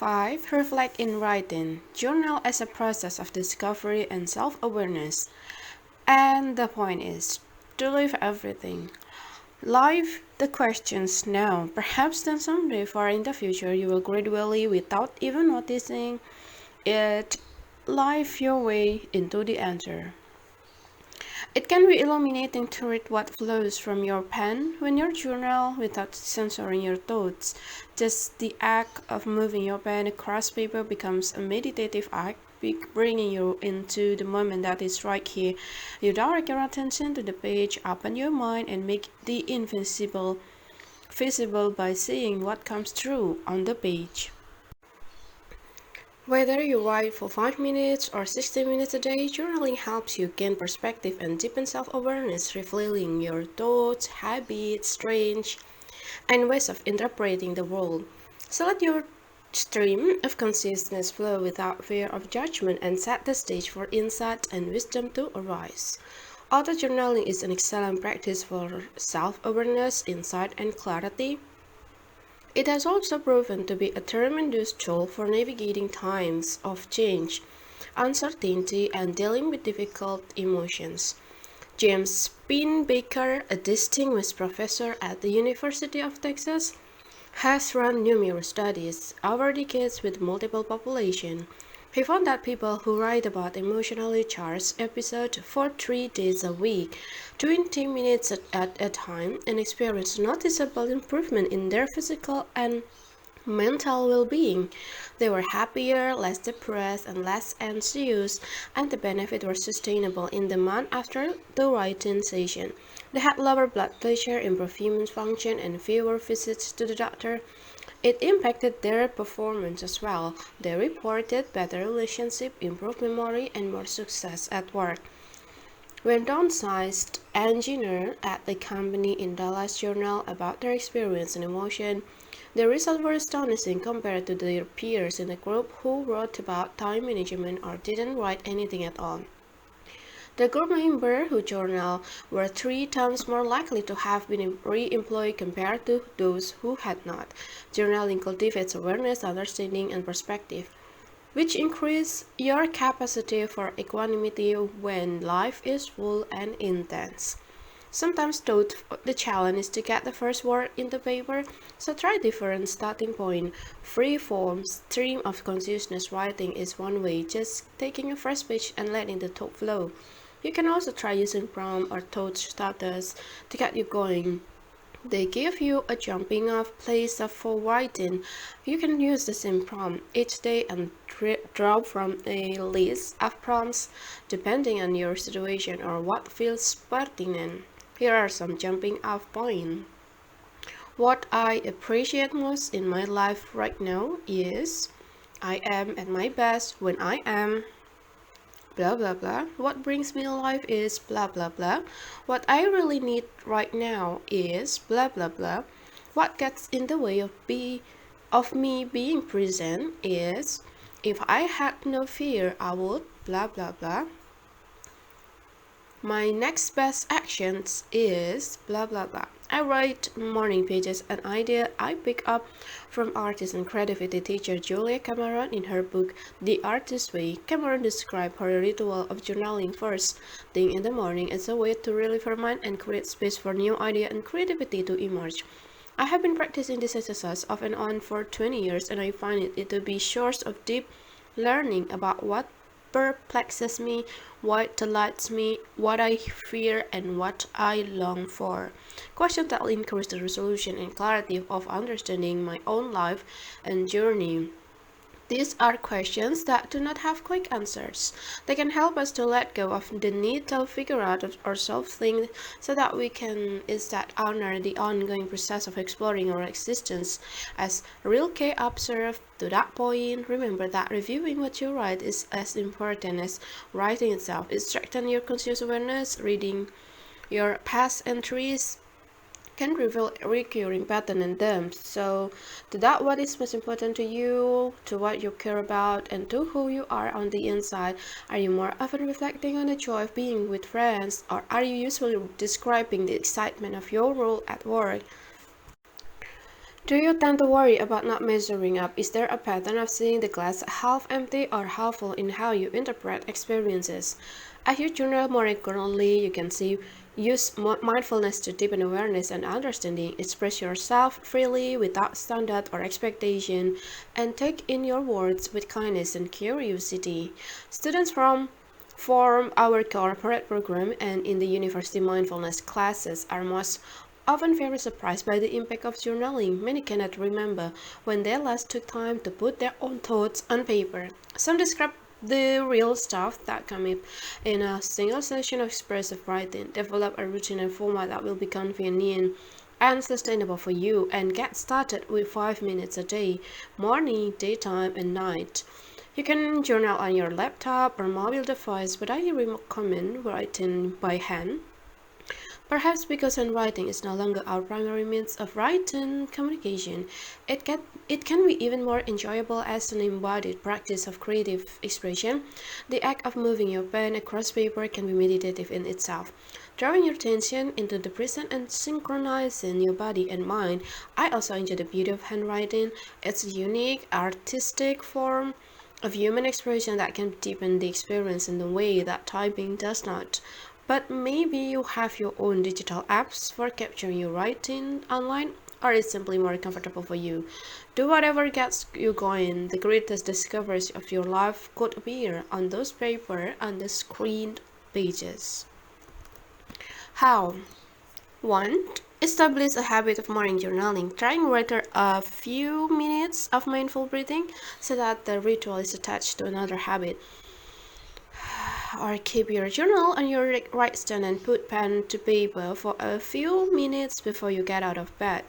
5. Reflect in writing. Journal as a process of discovery and self-awareness. And the point is to leave everything. Live the questions now. Perhaps then someday, far in the future, you will gradually, without even noticing it, live your way into the answer. It can be illuminating to read what flows from your pen when you journal without censoring your thoughts. Just the act of moving your pen across paper becomes a meditative act, bringing you into the moment that is right here. You direct your attention to the page, open your mind, and make the invisible visible by seeing what comes through on the page. Whether you write for 5 minutes or 60 minutes a day, journaling helps you gain perspective and deepen self-awareness, revealing your thoughts, habits, strengths, and ways of interpreting the world. So let your stream of consciousness flow without fear of judgment and set the stage for insight and wisdom to arise. Auto-journaling is an excellent practice for self-awareness, insight, and clarity. It has also proven to be a tremendous tool for navigating times of change, uncertainty, and dealing with difficult emotions. James Baker, a distinguished professor at the University of Texas, has run numerous studies over decades with multiple populations. He found that people who write about emotionally charged episodes for 3 days a week, 20 minutes at a time, and experience noticeable improvement in their physical and mental well-being. They were happier, less depressed, and less anxious, and the benefits were sustainable in the month after the writing session. They had lower blood pressure, improved immune function, and fewer visits to the doctor. It impacted their performance as well. They reported better relationship, improved memory, and more success at work. When downsized engineer at the company in Dallas Journal about their experience and emotion, the results were astonishing compared to their peers in the group who wrote about time management or didn't write anything at all. The group members who journaled were 3 times more likely to have been re-employed compared to those who had not. Journaling cultivates awareness, understanding, and perspective, which increase your capacity for equanimity when life is full and intense. Sometimes though the challenge is to get the first word into paper, so try different starting point. Free form stream of consciousness writing is one way, just taking a fresh page and letting the thought flow. You can also try using prompt or thought starters to get you going. They give you a jumping off place for writing. You can use the same prompt each day and draw from a list of prompts depending on your situation or what feels pertinent. Here are some jumping off points. What I appreciate most in my life right now is I am at my best when I am blah blah blah. What brings me alive is blah blah blah. What I really need right now is blah blah blah. What gets in the way of me being present is if I had no fear I would blah blah blah. My next best actions is blah blah blah. I write morning pages, an idea I pick up from artist and creativity teacher Julia Cameron in her book The Artist's Way. Cameron described her ritual of journaling first thing in the morning as a way to relieve her mind and create space for new idea and creativity to emerge. I have been practicing this exercise off and on for 20 years and I find it to be a source of deep learning about what perplexes me, what delights me, what I fear, and what I long for. Questions that will increase the resolution and clarity of understanding my own life and journey. These are questions that do not have quick answers. They can help us to let go of the need to figure out or solve things so that we can instead honor the ongoing process of exploring our existence. As Rilke observed, to that point, remember that reviewing what you write is as important as writing itself. It strengthens your conscious awareness, reading your past entries can reveal recurring pattern in them. So to that what is most important to you, to what you care about, and to who you are on the inside. Are you more often reflecting on the joy of being with friends, or are you usually describing the excitement of your role at work? Do you tend to worry about not measuring up? Is there a pattern of seeing the glass half empty or half full in how you interpret experiences? As you journal more regularly, you can see use mindfulness to deepen awareness and understanding, express yourself freely without standard or expectation, and take in your words with kindness and curiosity. Students from form our corporate program and in the university mindfulness classes are most often very surprised by the impact of journaling. Many cannot remember when they last took time to put their own thoughts on paper. Some describe the real stuff that come up in a single session of expressive writing. Develop a routine and format that will be convenient and sustainable for you, and get started with 5 minutes a day, morning, daytime, and night. You can journal on your laptop or mobile device, but I recommend writing by hand. Perhaps because handwriting is no longer our primary means of written communication, it can be even more enjoyable as an embodied practice of creative expression. The act of moving your pen across paper can be meditative in itself. Drawing your attention into the present and synchronizing your body and mind. I also enjoy the beauty of handwriting. It's a unique, artistic form of human expression that can deepen the experience in the way that typing does not. But maybe you have your own digital apps for capturing your writing online, or it's simply more comfortable for you. Do whatever gets you going. The greatest discoveries of your life could appear on those paper and the screened pages. How? 1. Establish a habit of morning journaling. Trying rather a few minutes of mindful breathing so that the ritual is attached to another habit. Or keep your journal on your right stand and put pen to paper for a few minutes before you get out of bed.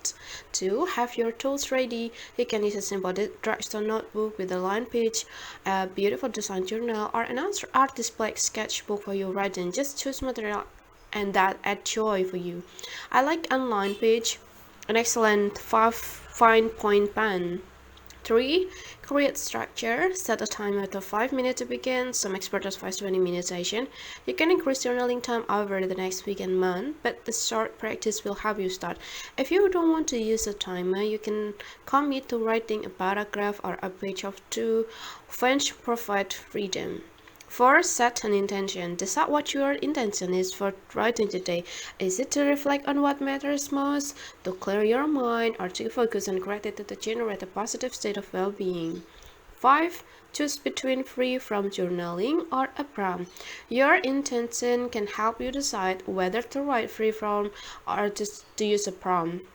2. Have your tools ready. You can use a simple drugstore notebook with a line page, a beautiful design journal, or an art display sketchbook for your writing. Just choose material and that add joy for you. I like a line page, an excellent fine point pen. 3. Create structure. Set a timer to 5 minutes to begin. Some experts advise 20-minute session. You can increase journaling time over the next week and month, but the short practice will help you start. If you don't want to use a timer, you can commit to writing a paragraph or a page of two. French provide freedom. 4. Set an intention. Decide what your intention is for writing today. Is it to reflect on what matters most, to clear your mind, or to focus on gratitude to generate a positive state of well-being? 5. Choose between free from journaling or a prompt. Your intention can help you decide whether to write free from or just to use a prompt.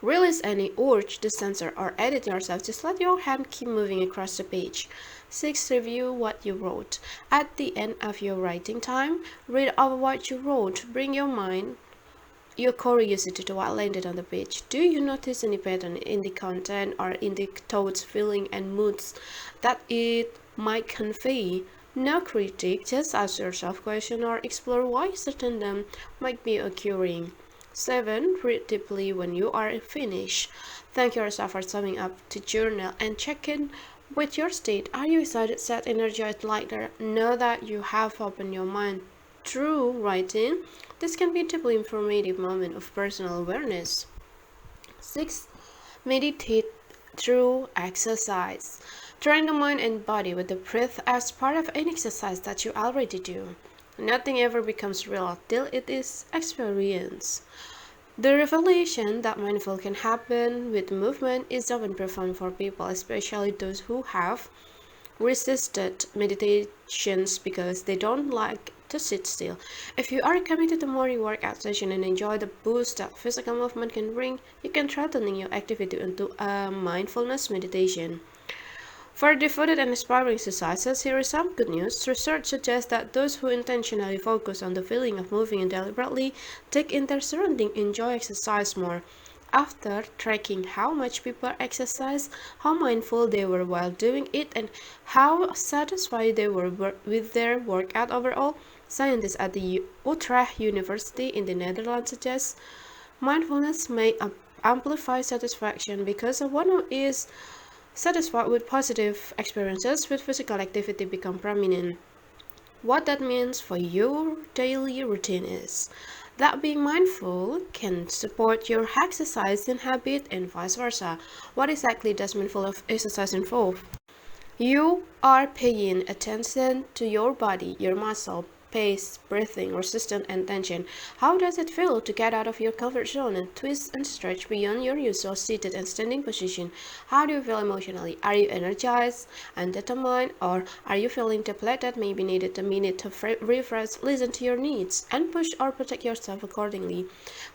Release any urge to censor or edit yourself. Just let your hand keep moving across the page. 6. Review what you wrote. At the end of your writing time, read over what you wrote. Bring your curiosity to what landed on the page. Do you notice any pattern in the content or in the thoughts, feeling, and moods that it might convey? No critique, just ask yourself questions or explore why certain them might be occurring. 7. Read deeply when you are finished. Thank yourself for summing up to journal and check in with your state. Are you excited, sad, energized, lighter? Know that you have opened your mind through writing. This can be a deeply informative moment of personal awareness. 6. Meditate through exercise. Train the mind and body with the breath as part of any exercise that you already do. Nothing ever becomes real till it is experienced. The revelation that mindful can happen with movement is often profound for people, especially those who have resisted meditations because they don't like to sit still. If you are committed to morning workout session and enjoy the boost that physical movement can bring, you can turn your activity into a mindfulness meditation. For devoted and inspiring exercises, here is some good news. Research suggests that those who intentionally focus on the feeling of moving and deliberately take in their surroundings enjoy exercise more. After tracking how much people exercise, how mindful they were while doing it, and how satisfied they were with their workout overall, scientists at the Utrecht University in the Netherlands suggest mindfulness may amplify satisfaction because one who is satisfied with positive experiences with physical activity become prominent. What that means for your daily routine is that being mindful can support your exercising habit and vice versa. What exactly does mindful of exercise involve? You are paying attention to your body, your muscle, pace, breathing, resistance, and tension. How does it feel to get out of your comfort zone and twist and stretch beyond your usual seated and standing position? How do you feel emotionally? Are you energized and determined, or are you feeling depleted, maybe needed a minute to refresh? Listen to your needs and push or protect yourself accordingly.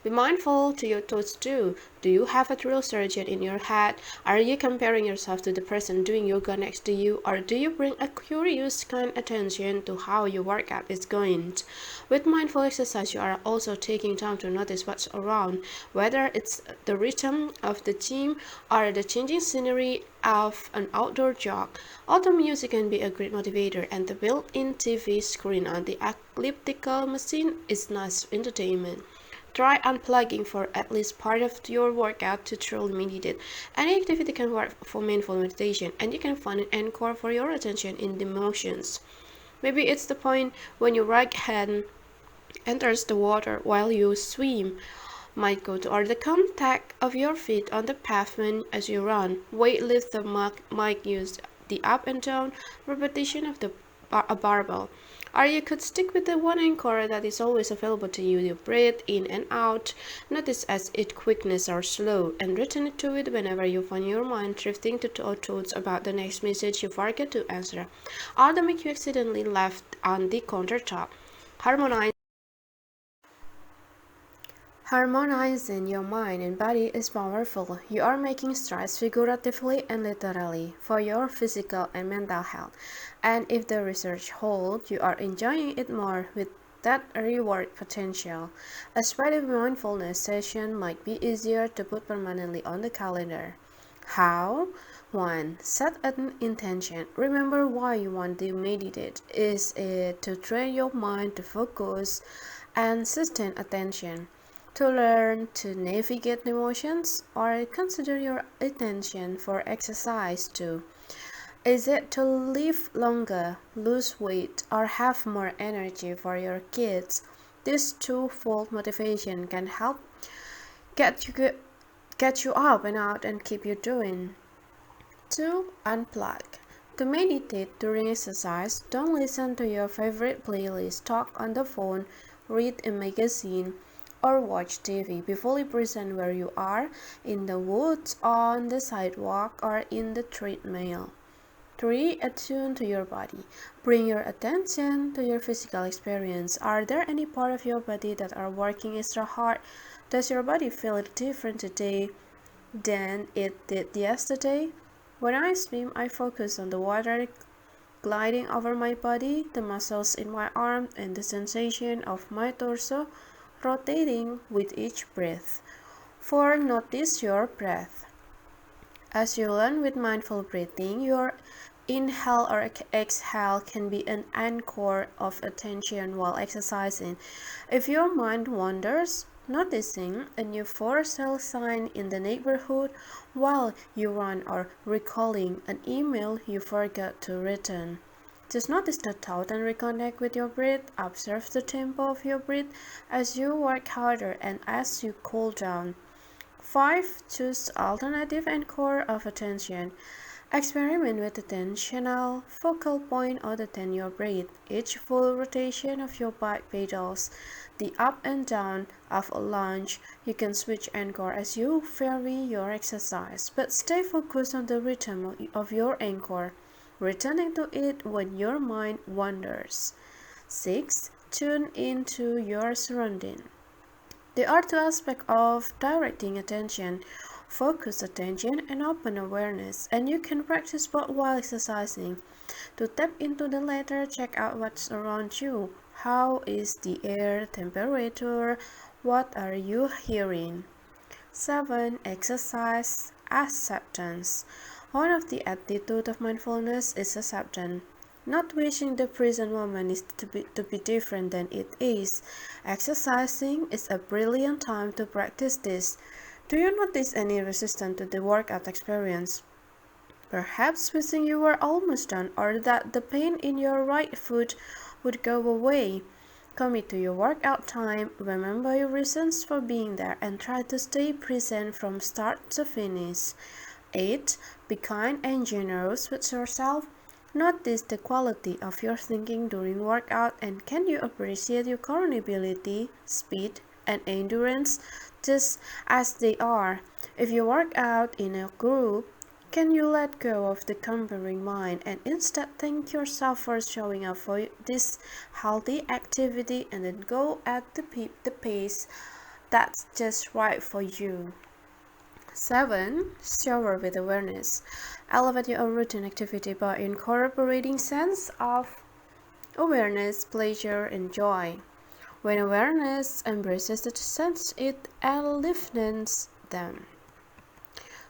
Be mindful to your thoughts too. Do you have a drill sergeant in your head? Are you comparing yourself to the person doing yoga next to you, or do you bring a curious kind attention to how your workout is going? With mindful exercise, you are also taking time to notice what's around, whether it's the rhythm of the gym or the changing scenery of an outdoor jog. Auto music can be a great motivator, and the built-in TV screen on the elliptical machine is nice entertainment. Try unplugging for at least part of your workout to truly meditate. Any activity can work for mindful meditation, and you can find an anchor for your attention in the motions. Maybe it's the point when your right hand enters the water while you swim. Might go to or the contact of your feet on the pavement as you run. Weightlift the might use the up and down repetition of a barbell. Or you could stick with the one anchor that is always available to you. You breathe in and out. Notice as its quickness or slow, and return to it whenever you find your mind drifting to thoughts about the next message you forget to answer, or the make you accidentally left on the countertop. Harmonize. Harmonizing your mind and body is powerful. You are making strides figuratively and literally for your physical and mental health. And if the research holds, you are enjoying it more with that reward potential. A sweaty mindfulness session might be easier to put permanently on the calendar. How? 1. Set an intention. Remember why you want to meditate. Is it to train your mind to focus and sustain attention? To learn to navigate emotions, or consider your intention for exercise too. Is it to live longer, lose weight, or have more energy for your kids? This twofold motivation can help get you up and out and keep you doing. 2. Unplug. To meditate during exercise, don't listen to your favorite playlist, talk on the phone, read a magazine, or watch TV. Be fully present where you are, in the woods, on the sidewalk, or in the treadmill. 3. Attune to your body. Bring your attention to your physical experience. Are there any part of your body that are working extra hard? Does your body feel different today than it did yesterday? When I swim, I focus on the water gliding over my body, the muscles in my arm, and the sensation of my torso rotating with each breath. 4. Notice your breath. As you learn with mindful breathing, your inhale or exhale can be an anchor of attention while exercising. If your mind wanders, noticing a new for sale sign in the neighborhood while you run, or recalling an email you forgot to return. Just notice the thought and reconnect with your breath. Observe the tempo of your breath as you work harder and as you cool down. 5. Choose alternative anchor of attention. Experiment with attentional focal point other than your breath. Each full rotation of your bike pedals, the up and down of a lunge. You can switch anchor as you vary your exercise, but stay focused on the rhythm of your anchor, returning to it when your mind wanders. 6. Tune into your surrounding. There are two aspects of directing attention: focused attention and open awareness, and you can practice both while exercising. To tap into the latter, check out what's around you. How is the air temperature? What are you hearing? 7. Exercise acceptance. One of the attitudes of mindfulness is acceptance. Not wishing the present moment is to be different than it is. Exercising is a brilliant time to practice this. Do you notice any resistance to the workout experience? Perhaps wishing you were almost done, or that the pain in your right foot would go away. Commit to your workout time, remember your reasons for being there, and try to stay present from start to finish. 8. Be kind and generous with yourself. Notice the quality of your thinking during workout, and can you appreciate your current ability, speed, and endurance just as they are. If you work out in a group, can you let go of the comparing mind and instead thank yourself for showing up for this healthy activity and then go at the pace that's just right for you. 7. Shower with awareness. Elevate your routine activity by incorporating sense of awareness, pleasure, and joy. When awareness embraces the sense, it enlivens them.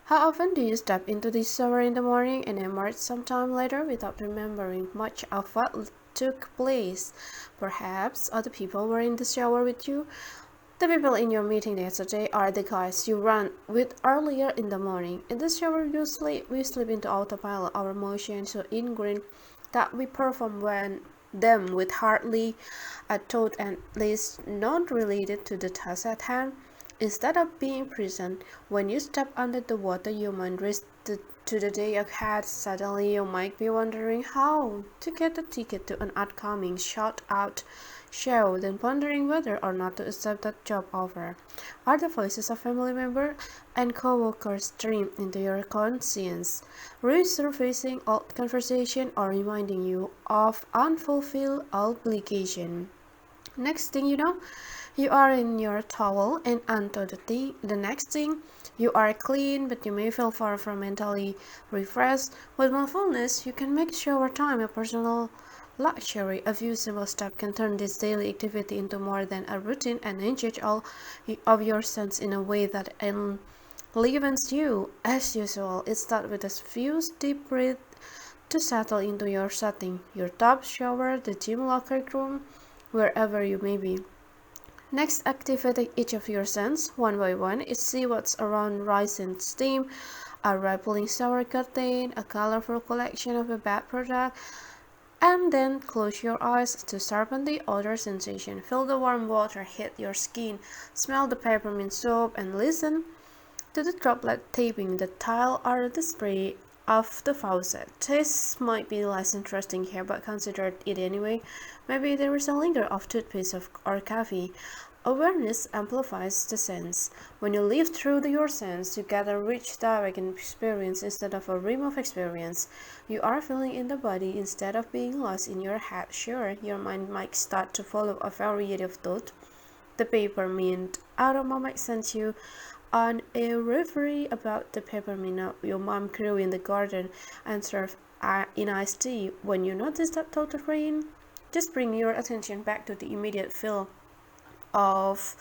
How often do you step into the shower in the morning and emerge sometime later without remembering much of what took place? Perhaps other people were in the shower with you. The people in your meeting yesterday are the guys you ran with earlier in the morning. In the shower, we slip into autopilot, our emotions so ingrained that we perform them with hardly a thought and least not related to the task at hand. Instead of being present, when you step under the water, you might race to the day ahead. Suddenly, you might be wondering how to get a ticket to an upcoming shout-out show, then pondering whether or not to accept that job offer. Are the voices of family members and co-workers stream into your conscience, resurfacing old conversation or reminding you of unfulfilled obligation? Next thing you know, you are in your towel, and until the next thing, you are clean, but you may feel far from mentally refreshed. With mindfulness, you can make shower time a personal luxury. A few simple steps can turn this daily activity into more than a routine and engage all of your senses in a way that enlivens you. As usual, it starts with a few deep breaths to settle into your setting, your tub, shower, the gym locker room, wherever you may be. Next, activate each of your senses one by one. See what's around: rising steam, a rippling shower curtain, a colorful collection of a bath product, and then close your eyes to sharpen the other sensation. Feel the warm water hit your skin, smell the peppermint soap, and listen to the droplet tapping the tile or the spray of the faucet. Taste might be less interesting here, but consider it anyway. Maybe there is a linger of toothpaste or coffee. Awareness amplifies the sense. When you live through your sense, you get a rich, direct experience instead of a remote experience. You are feeling in the body instead of being lost in your head. Sure, your mind might start to follow a variety of thoughts. The peppermint aroma might send you on a reverie about the peppermint your mom grew in the garden and served in iced tea. When you notice that thought of rain, just bring your attention back to the immediate feel of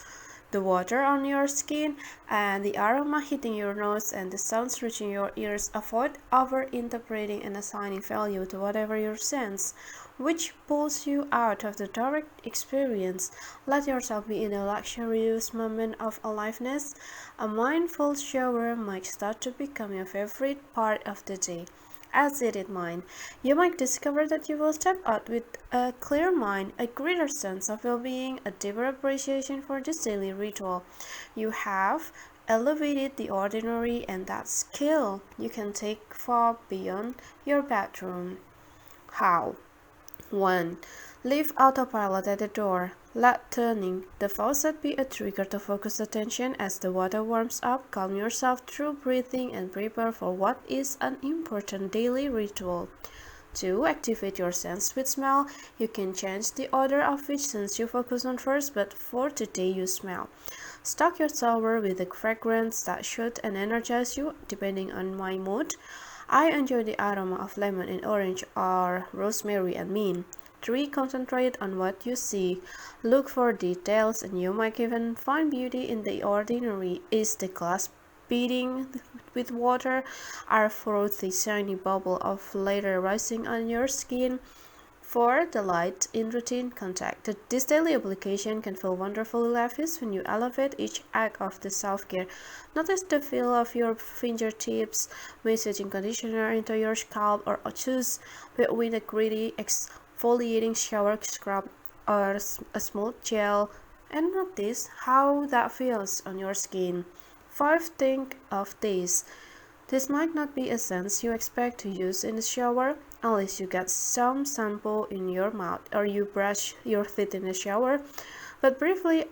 the water on your skin and the aroma hitting your nose and the sounds reaching your ears. Avoid over-interpreting and assigning value to whatever you sense, which pulls you out of the direct experience. Let yourself be in a luxurious moment of aliveness. A mindful shower might start to become your favorite part of the day. As it in mind, you might discover that you will step out with a clear mind, a greater sense of well-being, a deeper appreciation for this daily ritual. You have elevated the ordinary, and that skill you can take far beyond your bedroom. How? 1. Leave autopilot at the door. Let turning the faucet be a trigger to focus attention as the water warms up. Calm yourself through breathing and prepare for what is an important daily ritual. 2. Activate your sense with smell. You can change the order of which sense you focus on first, but for today you smell. Stock your shower with a fragrance that should and energize you depending on my mood. I enjoy the aroma of lemon and orange or rosemary and mint. 3. Concentrate on what you see. Look for details, and you might even find beauty in the ordinary. Is the glass beating with water? Are frothy shiny bubble of lather rising on your skin? 4. Delight in routine contact. This daily application can feel wonderfully lavish when you elevate each act of the self-care. Notice the feel of your fingertips massaging conditioner into your scalp, or choose between a gritty exfoliating shower scrub or a smooth gel, and notice how that feels on your skin. 5. Think of this. This might not be a scent you expect to use in the shower unless you get some shampoo in your mouth or you brush your teeth in the shower, but briefly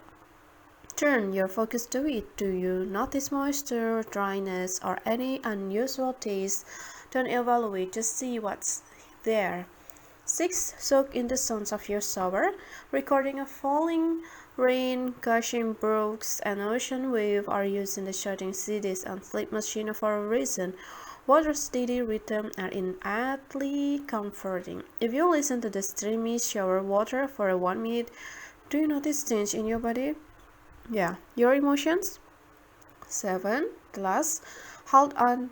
turn your focus to it. Do you notice moisture, dryness, or any unusual taste? Don't evaluate, just see what's there. 6. Soak in the sounds of your shower, recording of falling rain, gushing brooks, and ocean wave are used in the shouting CDs and sleep machine for a reason. Water's steady rhythm are innately comforting. If you listen to the streamy shower water for 1 minute, do you notice change in your body? Yeah, your emotions? 7. Plus, hold on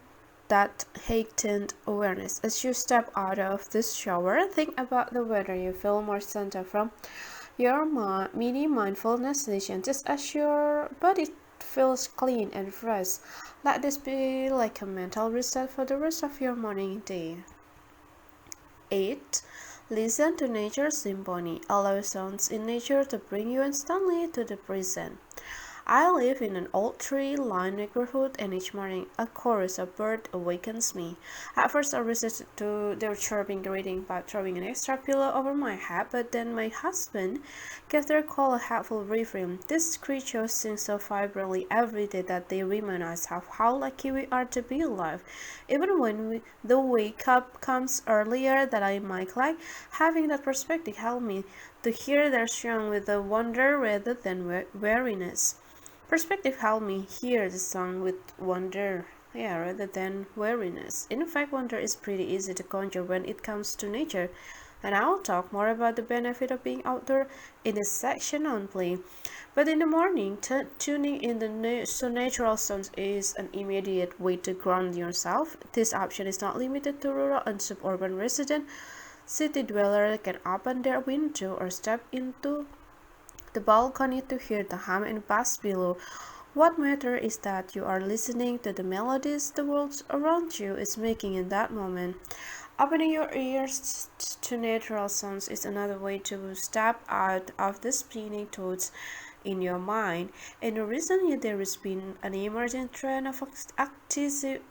that heightened awareness. As you step out of this shower, think about the weather you feel more centered from your mini mindfulness session. Just as your body feels clean and fresh, let this be like a mental reset for the rest of your morning day. 8. Listen to nature's symphony. Allow sounds in nature to bring you instantly to the present. I live in an old tree-lined neighborhood, and each morning a chorus of birds awakens me. At first I resisted to their chirping greeting by throwing an extra pillow over my head, but then my husband gave their call a helpful refrain. These creatures sing so vibrantly every day that they remind us of how lucky we are to be alive. Even when the wake-up comes earlier than I might like, having that perspective helped me to hear their song with a wonder rather than weariness. Perspective helped me hear the song with wonder, rather than weariness. In fact, wonder is pretty easy to conjure when it comes to nature, and I'll talk more about the benefit of being outdoor in this section on play. But in the morning, tuning in to natural sounds is an immediate way to ground yourself. This option is not limited to rural and suburban residents. City dwellers can open their window or step into the balcony to hear the hum and bass below. What matters is that you are listening to the melodies the world around you is making in that moment. Opening your ears to natural sounds is another way to step out of the spinning thoughts in your mind. In recent years, there has been an emerging trend of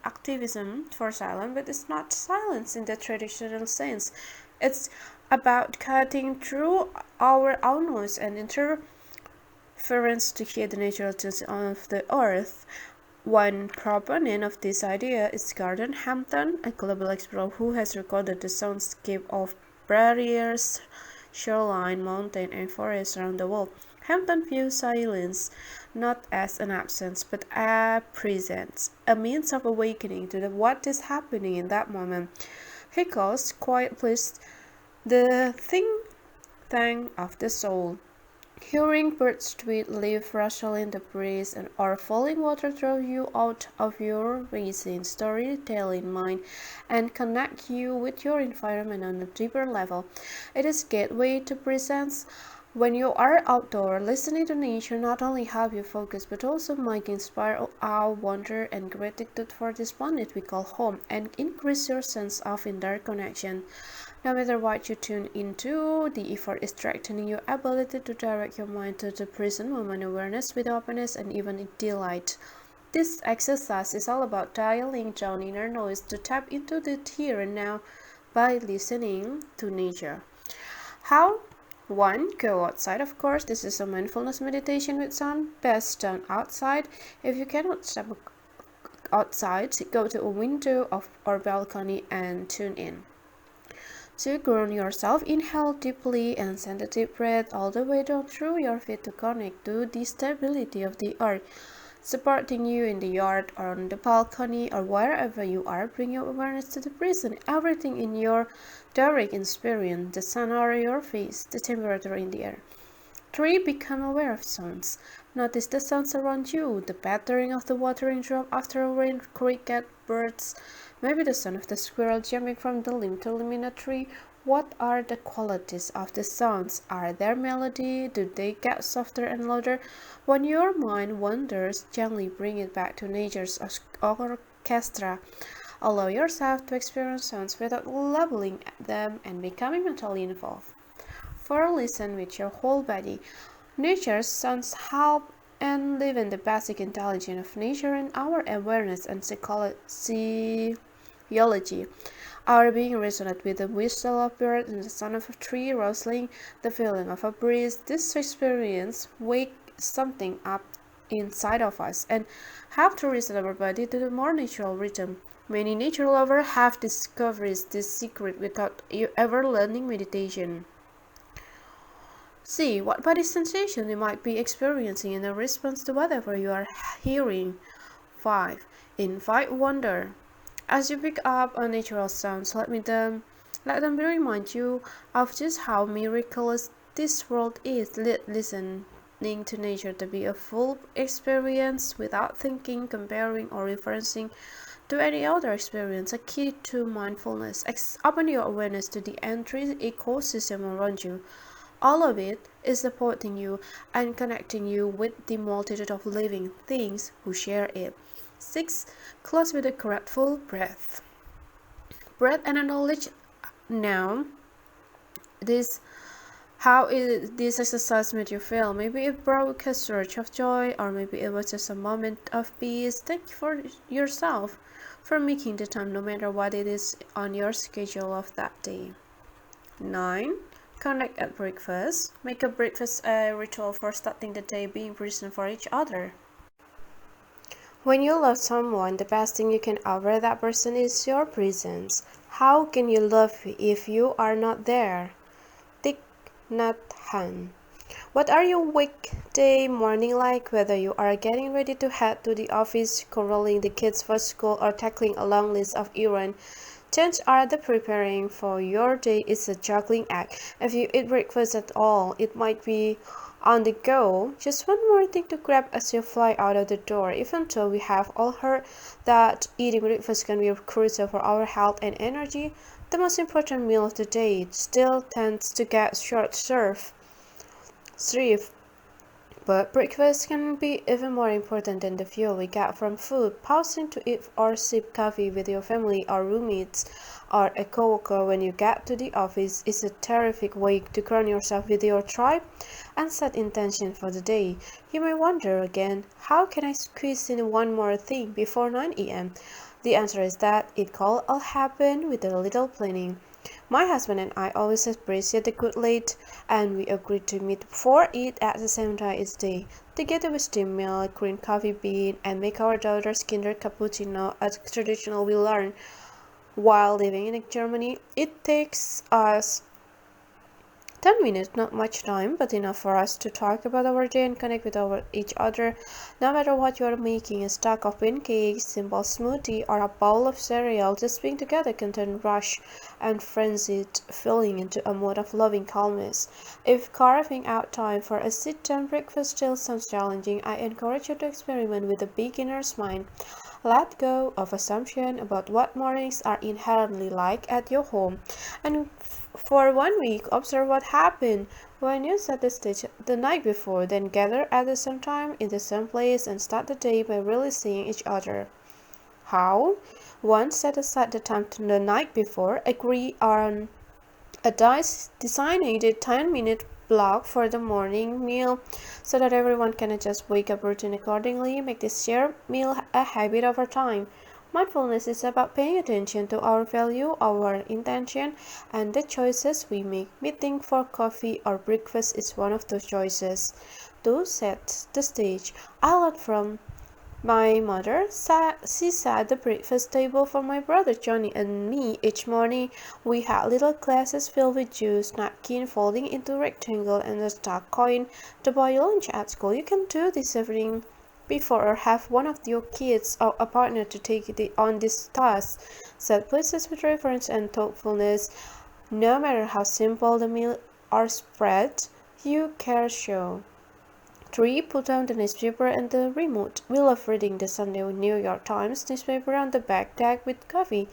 activism for silence, but it's not silence in the traditional sense. It's about cutting through our own noise and interference to hear the natural tunes of the earth. One proponent of this idea is Gordon Hampton, a global explorer who has recorded the soundscape of barriers, shoreline, mountain, and forests around the world. Hampton views silence not as an absence but a presence, a means of awakening to what is happening in that moment. He calls quiet place the think tank of the soul. Hearing birds tweet, leaf rustle in the breeze, or falling water throw you out of your racing storytelling mind and connect you with your environment on a deeper level. It is a gateway to presence. When you are outdoor, listening to nature not only help you focus but also might inspire awe, wonder, and gratitude for this planet we call home and increase your sense of interconnection. No matter what you tune into, the effort is strengthening your ability to direct your mind to the present moment awareness with openness and even delight. This exercise is all about dialing down inner noise to tap into the here and now by listening to nature. How? 1. Go outside, of course. This is a mindfulness meditation with sound. Best done outside. If you cannot step outside, go to a window or balcony and tune in. To ground yourself, inhale deeply and send a deep breath all the way down through your feet to connect to the stability of the earth. Supporting you in the yard or on the balcony or wherever you are, bring your awareness to the present. Everything in your direct experience, the sun or your face, the temperature in the air. 3. Become aware of sounds. Notice the sounds around you, the pattering of the watering drop after a rain, cricket, birds, maybe the sound of the squirrel jumping from the limb to limb in a tree. What are the qualities of the sounds? Are there melody? Do they get softer and louder? When your mind wanders, gently bring it back to nature's orchestra. Allow yourself to experience sounds without labeling them and becoming mentally involved. 4. Listen with your whole body. Nature's sounds help and live in the basic intelligence of nature and our awareness and psychology. Our being resonate with the whistle of bird and the sound of a tree rustling, the feeling of a breeze. This experience wake something up inside of us and help to reset our body to the more natural rhythm. Many nature lovers have discovered this secret without ever learning meditation. See what body sensation you might be experiencing in response to whatever you are hearing. 5. Invite wonder. As you pick up unnatural sounds, let them remind you of just how miraculous this world is. Listening to nature to be a full experience without thinking, comparing, or referencing to any other experience. A key to mindfulness. Open your awareness to the entire ecosystem around you. All of it is supporting you and connecting you with the multitude of living things who share it. 6. Close with a grateful breath. Breath and acknowledge now this this exercise made you feel. Maybe it brought a surge of joy, or maybe it was just a moment of peace. Thank you for yourself for making the time, no matter what it is on your schedule of that day. 9. Connect at breakfast. Make a breakfast a ritual for starting the day, being present for each other. When you love someone, the best thing you can offer that person is your presence. How can you love if you are not there? Thich Nhat Hanh. What are your weekday morning like? Whether you are getting ready to head to the office, corralling the kids for school, or tackling a long list of errands, chances are that preparing for your day is a juggling act. If you eat breakfast at all, it might be on the go. Just one more thing to grab as you fly out of the door. Even though we have all heard that eating breakfast can be crucial for our health and energy, the most important meal of the day still tends to get short-served. But breakfast can be even more important than the fuel we get from food. Pausing to eat or sip coffee with your family or roommates or a coworker when you get to the office is a terrific way to ground yourself with your tribe and set intention for the day. You may wonder again, how can I squeeze in one more thing before 9 a.m.? The answer is that it can all happen with a little planning. My husband and I always appreciate the good late, and we agreed to meet for it at the same time each day. Together we steam milk, green coffee bean, and make our daughter's Kinder Cappuccino, a traditional we learned while living in Germany. It takes us 10 minutes, not much time, but enough for us to talk about our day and connect with each other. No matter what you are making, a stack of pancakes, simple smoothie, or a bowl of cereal, just being together can turn rush and frenzied feeling into a mood of loving calmness. If carving out time for a sit-down breakfast still sounds challenging, I encourage you to experiment with a beginner's mind. Let go of assumption about what mornings are inherently like at your home, and for 1 week, observe what happened when you set the stage the night before, then gather at the same time in the same place and start the day by really seeing each other. How? 1. Set aside the time the night before. Agree on a designated 10-minute block for the morning meal so that everyone can adjust wake-up routine accordingly. Make this shared meal a habit over time. Mindfulness is about paying attention to our value, our intention, and the choices we make. Meeting for coffee or breakfast is one of those choices. To set the stage, I learned from my mother. She set the breakfast table for my brother Johnny and me each morning. We had little glasses filled with juice, napkin folding into rectangle, and a stock coin to buy lunch at school. You can do this evening before or have one of your kids or a partner to take on this task. Set places with reverence and thoughtfulness. No matter how simple the meal or spread, you care show. 3. Put down the newspaper and the remote. We love reading the Sunday New York Times newspaper on the back deck with coffee,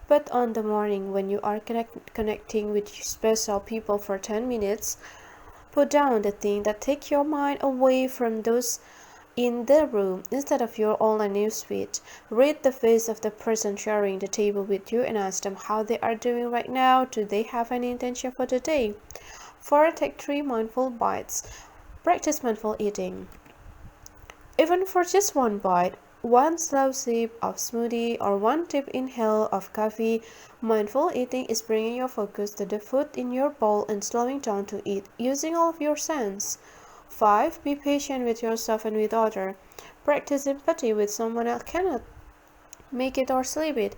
but on the morning when you are connecting with special people for 10 minutes, put down the thing that takes your mind away from those in the room. Instead of your online newsfeed, read the face of the person sharing the table with you and ask them how they are doing right now. Do they have any intention for the day? 4. Take 3 mindful bites. Practice mindful eating. Even for just one bite, one slow sip of smoothie, or one deep inhale of coffee, mindful eating is bringing your focus to the food in your bowl and slowing down to eat, using all of your senses. 5. Be patient with yourself and with others. Practice empathy with someone else cannot make it or sleep it.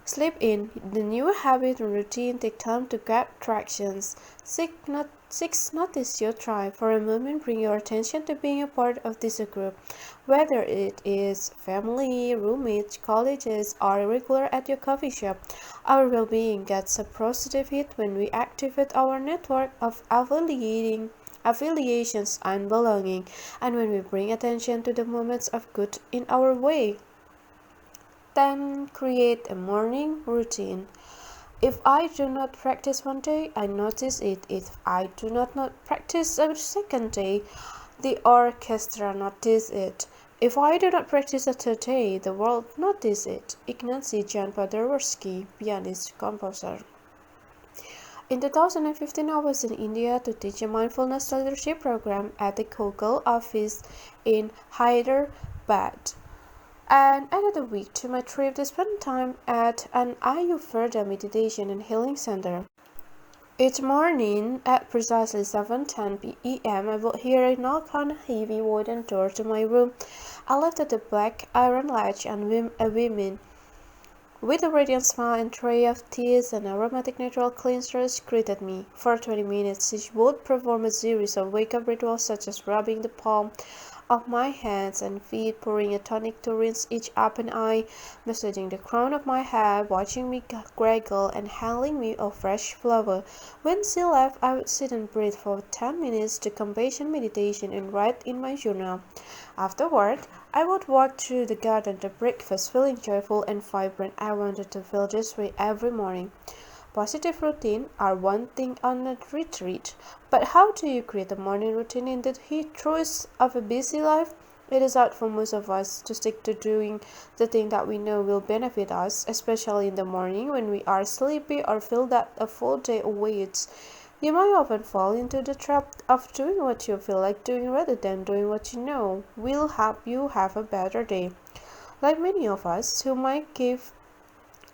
Sleep in. The new habit and routine take time to grab tractions. 6. Notice your tribe. For a moment, bring your attention to being a part of this group, whether it is family, roommates, colleagues, or regular at your coffee shop. Our well-being gets a positive hit when we activate our network of affiliations and belonging, and when we bring attention to the moments of good in our way. 10. Create a morning routine. If I do not practice one day, I notice it. If I do not practice a second day, the orchestra notice it. If I do not practice a third day, the world notice it. Ignacy Jan Paderewski, pianist, composer. In 2015, I was in India to teach a mindfulness leadership program at the Google office in Hyderabad, and added a week to my trip to spend time at an Ayurveda meditation and healing center. Each morning at precisely 7:10 p.m., I would hear a knock on a heavy wooden door to my room. I lifted the black iron latch, and a woman with a radiant smile and tray of teas and aromatic natural cleansers greeted me. For 20 minutes, she would perform a series of wake-up rituals such as rubbing the palm of my hands and feet, pouring a tonic to rinse each open eye, massaging the crown of my head, watching me gurgle, and handing me a fresh flower. When she left, I would sit and breathe for 10 minutes to compassion meditation and write in my journal. Afterward, I would walk through the garden to breakfast feeling joyful and vibrant. I wanted to feel this way every morning. Positive routine are one thing on a retreat, but how do you create a morning routine in the throes of a busy life? It is hard for most of us to stick to doing the thing that we know will benefit us, especially in the morning when we are sleepy or feel that a full day awaits. You might often fall into the trap of doing what you feel like doing rather than doing what you know will help you have a better day. Like many of us who might give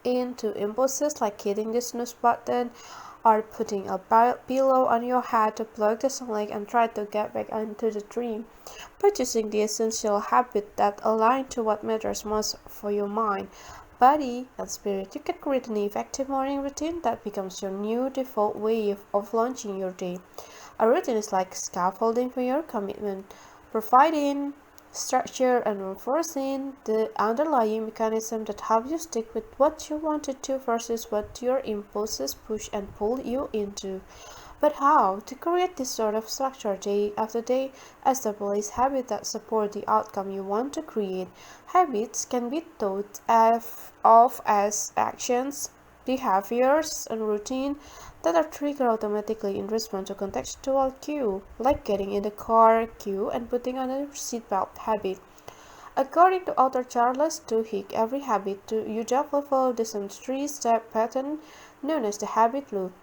into impulses like hitting the snooze button or putting a pillow on your head to block the sunlight and try to get back into the dream. By choosing the essential habits that align to what matters most for your mind, body, and spirit, you can create an effective morning routine that becomes your new default way of launching your day. A routine is like scaffolding for your commitment, providing structure and reinforcing the underlying mechanism that help you stick with what you want to do versus what your impulses push and pull you into. But how to create this sort of structure day after day? Establish habits that support the outcome you want to create. Habits can be thought of as actions, behaviors, and routine that are triggered automatically in response to contextual cue, like getting in the car queue and putting on a seatbelt habit. According to author Charles Duhigg, every habit you develop follows the same three-step pattern known as the habit loop.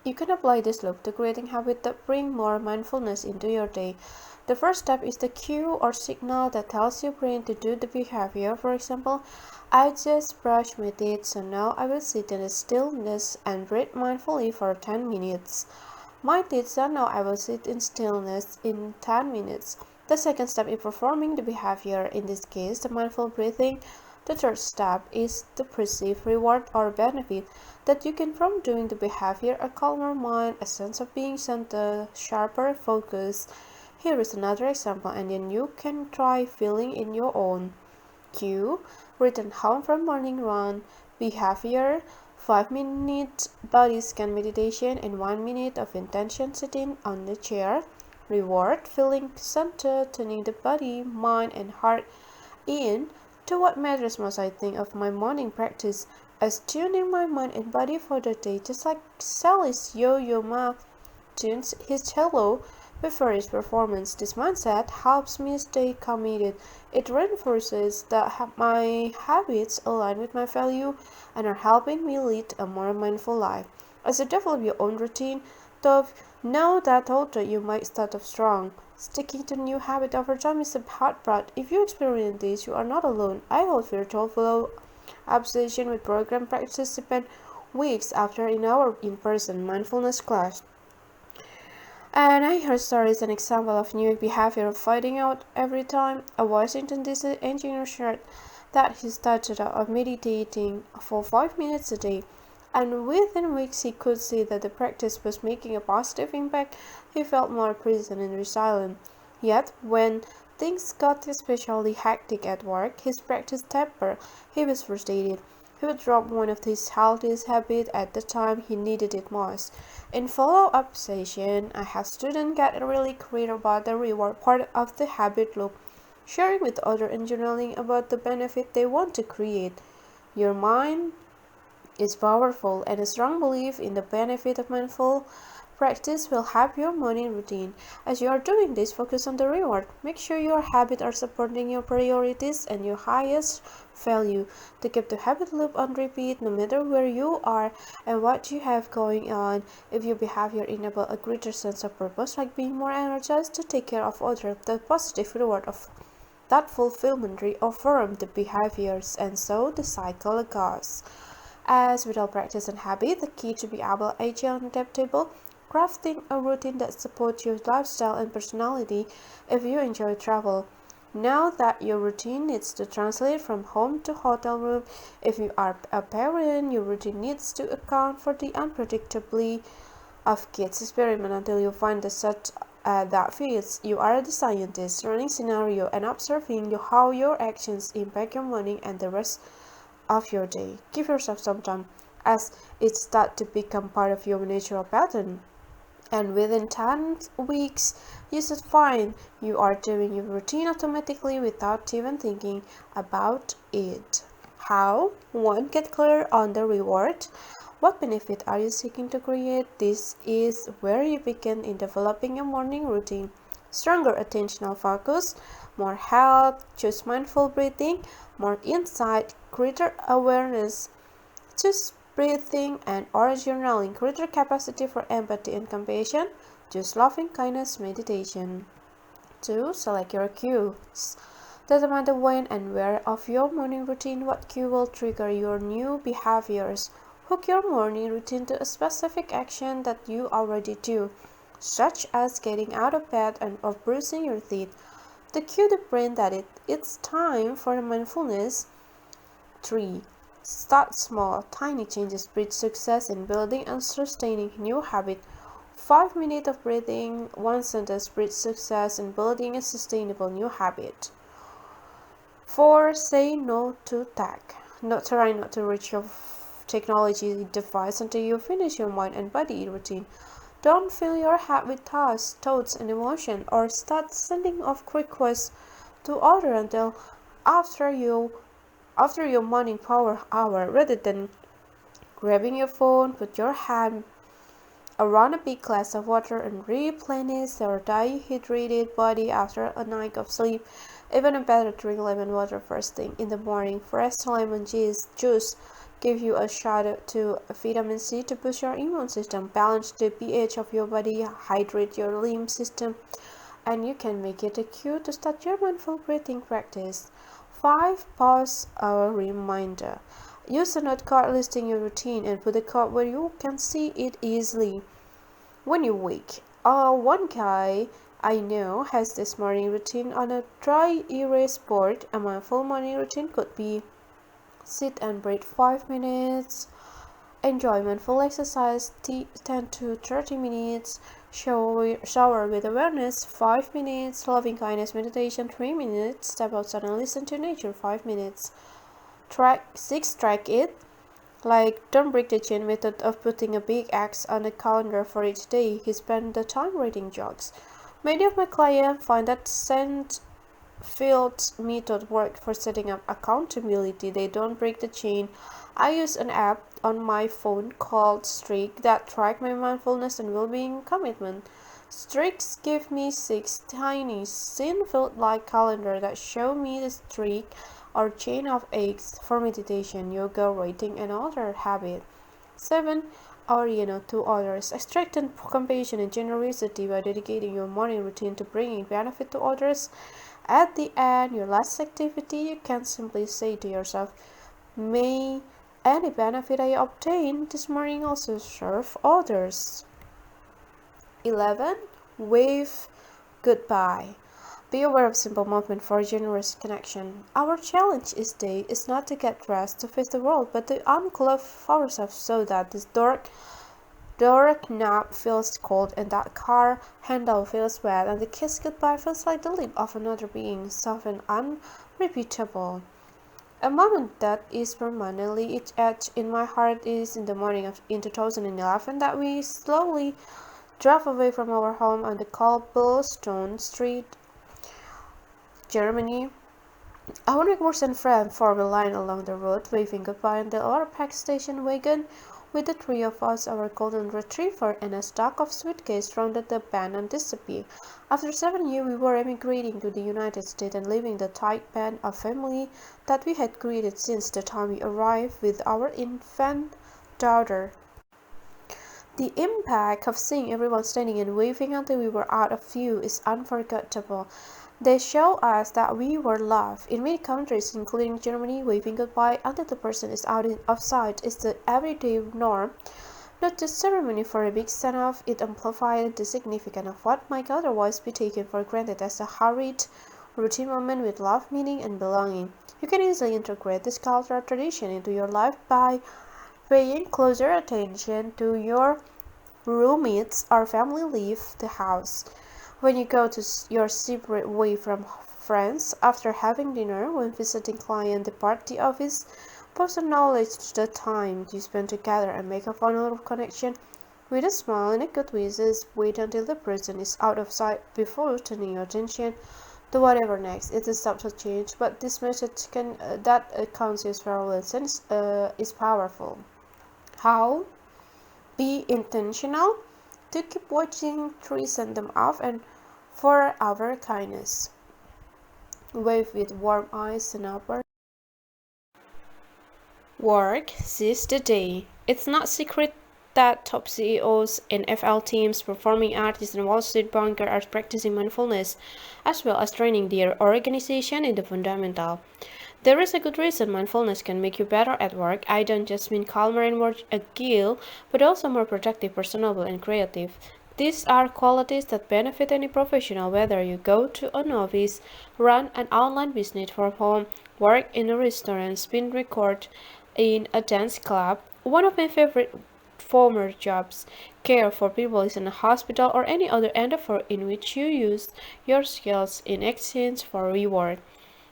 You can apply this loop to creating habits that bring more mindfulness into your day. The first step is the cue or signal that tells your brain to do the behavior. For example, I just brushed my teeth, so now I will sit in stillness and breathe mindfully for 10 minutes. My teeth, so now I will sit in stillness in 10 minutes. The second step is performing the behavior, in this case, the mindful breathing. The third step is the perceived reward or benefit that you get from doing the behavior: a calmer mind, a sense of being centered, sharper focus. Here is another example, and then you can try filling in your own. Cue: return home from morning run. Behavior: 5-minute body scan meditation and 1 minute of intention sitting on the chair. Reward: feeling centered, turning the body, mind, and heart in to what matters most. I think of my morning practice as tuning my mind and body for the day, just like Sally's yo-yo ma tunes his cello before his performance. This mindset helps me stay committed. It reinforces that my habits align with my value and are helping me lead a more mindful life. As you develop your own routine, though Know that although you might start off strong, sticking to new habit over time is a hard part. If you experience this, you are not alone. I hold virtual follow-up session with program participants weeks after in our in-person mindfulness class. And I heard stories an example of new behavior finding out every time a Washington DC engineer shared that he started out meditating for 5 minutes a day. And within weeks he could see that the practice was making a positive impact. He felt more present and resilient. Yet when things got especially hectic at work, his practice tapered. He was frustrated. He would drop one of his healthiest habits at the time he needed it most. In follow-up session, I had students get really clear about the reward part of the habit loop, sharing with others and journaling about the benefit they want to create. Your mind is powerful, and a strong belief in the benefit of mindful practice will help your morning routine. As you are doing this, focus on the reward. Make sure your habits are supporting your priorities and your highest value. To keep the habit loop on repeat, no matter where you are and what you have going on, if your behavior enable a greater sense of purpose, like being more energized to take care of others, the positive reward of that fulfillment reaffirm the behaviors, and so the cycle goes. As with all practice and habit, the key to be able, agile, and adaptable, crafting a routine that supports your lifestyle and personality. If you enjoy travel, know that your routine needs to translate from home to hotel room. If you are a parent, your routine needs to account for the unpredictability of kids. Experiment until you find the set that fits. You are the scientist, running scenario and observing how your actions impact your morning and the rest of your day. Give yourself some time as it starts to become part of your natural pattern. And within 10 weeks, you should find you are doing your routine automatically without even thinking about it. How? 1. Get clear on the reward. What benefit are you seeking to create? This is where you begin in developing your morning routine. Stronger attentional focus, more health, choose mindful breathing, more insight, greater awareness, choose breathing and or journaling, greater capacity for empathy and compassion, choose loving kindness meditation. 2. Select your cues. Determine the when and where of your morning routine. What cue will trigger your new behaviors? Hook your morning routine to a specific action that you already do, such as getting out of bed and or brushing your teeth. To cue the brain that it's time for mindfulness. 3. Start small. Tiny changes breed success in building and sustaining new habit. 5 minutes of breathing, one sentence breeds success in building a sustainable new habit. 4. Say no to tech. Try not to reach your technology device until you finish your mind and body routine. Don't fill your head with thoughts, and emotion, or start sending off requests to others until after your morning power hour. Rather than grabbing your phone, put your hand around a big glass of water and replenish your dehydrated body after a night of sleep. Even better, drink lemon water first thing in the morning. Fresh lemon juice give you a shot to vitamin C to boost your immune system, balance the pH of your body, hydrate your lymph system, and you can make it a cue to start your mindful breathing practice. 5. Pause a reminder. Use a note card listing your routine and put a card where you can see it easily when you wake. One guy I know has this morning routine on a dry erase board. A mindful morning routine could be sit and breathe 5 minutes, enjoy mindful exercise 10 to 30 minutes, shower with awareness 5 minutes, loving kindness meditation 3 minutes, step outside and listen to nature 5 minutes. Track it. Like, don't break the chain method of putting a big X on a calendar for each day. He spent the time reading jokes. Many of my clients find that Field method worked for setting up accountability. They don't break the chain. I use an app on my phone called Streak that track my mindfulness and well-being commitment. Streaks give me 6 tiny scene-filled like calendar that show me the streak or chain of eggs for meditation, yoga, writing, and other habit. 7. to others. Strengthen compassion and generosity by dedicating your morning routine to bringing benefit to others. At the end, your last activity, you can simply say to yourself, may any benefit I obtain this morning also serve others. 11. Wave goodbye. Be aware of simple movement for generous connection. Our challenge each day is not to get dressed to face the world, but to unclothe ourselves so that this dark knob feels cold and that car handle feels wet and the kiss goodbye feels like the lip of another being, soft and unrepeatable. A moment that is permanently etched in my heart is in the morning in 2011 that we slowly drove away from our home on the cobblestone street, Germany. Our neighbors and friends formed a line along the road, waving goodbye until our packed station wagon, with the three of us, our golden retriever, and a stack of suitcases, rounded the bend and disappeared. After 7 years, we were emigrating to the United States and leaving the tight band of family that we had created since the time we arrived with our infant daughter. The impact of seeing everyone standing and waving until we were out of view is unforgettable. They show us that we were loved. In many countries, including Germany, waving goodbye until the person is out of sight is the everyday norm, not just ceremony for a big send-off. It amplified the significance of what might otherwise be taken for granted as a hurried, routine moment with love, meaning, and belonging. You can easily integrate this cultural tradition into your life by paying closer attention to your roommates or family leave the house. When you go to your separate way from friends after having dinner, when visiting client depart the office, both acknowledge the time you spend together and make a final connection with a smile and a good wishes. Wait until the person is out of sight before turning your attention to whatever next. It's a subtle change, but this message that a conscious farewell sense is powerful. How? Be intentional to keep watching trees send them off and for our kindness. Wave with warm eyes and upward. Work seize the day. It's not secret that top CEOs, NFL teams, performing artists, and Wall Street bankers are practicing mindfulness, as well as training their organization in the fundamental. There is a good reason mindfulness can make you better at work. I don't just mean calmer and more agile, but also more productive, personable, and creative. These are qualities that benefit any professional, whether you go to an office, run an online business from home, work in a restaurant, spin record in a dance club. One of my favorite former jobs, care for people is in a hospital or any other endeavor in which you use your skills in exchange for reward.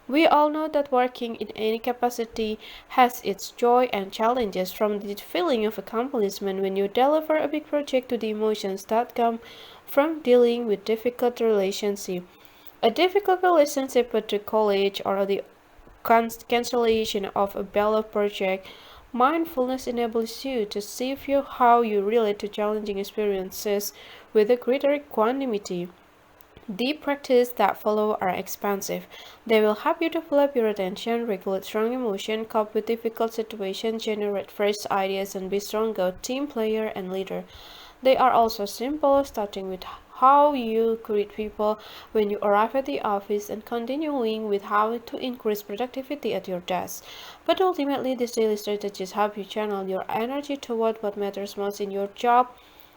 We all know that working in any capacity has its joy and challenges, from the feeling of accomplishment when you deliver a big project to the emotions that come from dealing with difficult relationship. A difficult relationship with the college or the cancellation of a beloved project. Mindfulness enables you to see how you relate to challenging experiences with a greater equanimity. The practices that follow are expansive. They will help you develop your attention, regulate strong emotion, cope with difficult situations, generate fresh ideas, and be stronger team player and leader. They are also simple, starting with how you greet people when you arrive at the office and continuing with how to increase productivity at your desk. But ultimately, these daily strategies help you channel your energy toward what matters most in your job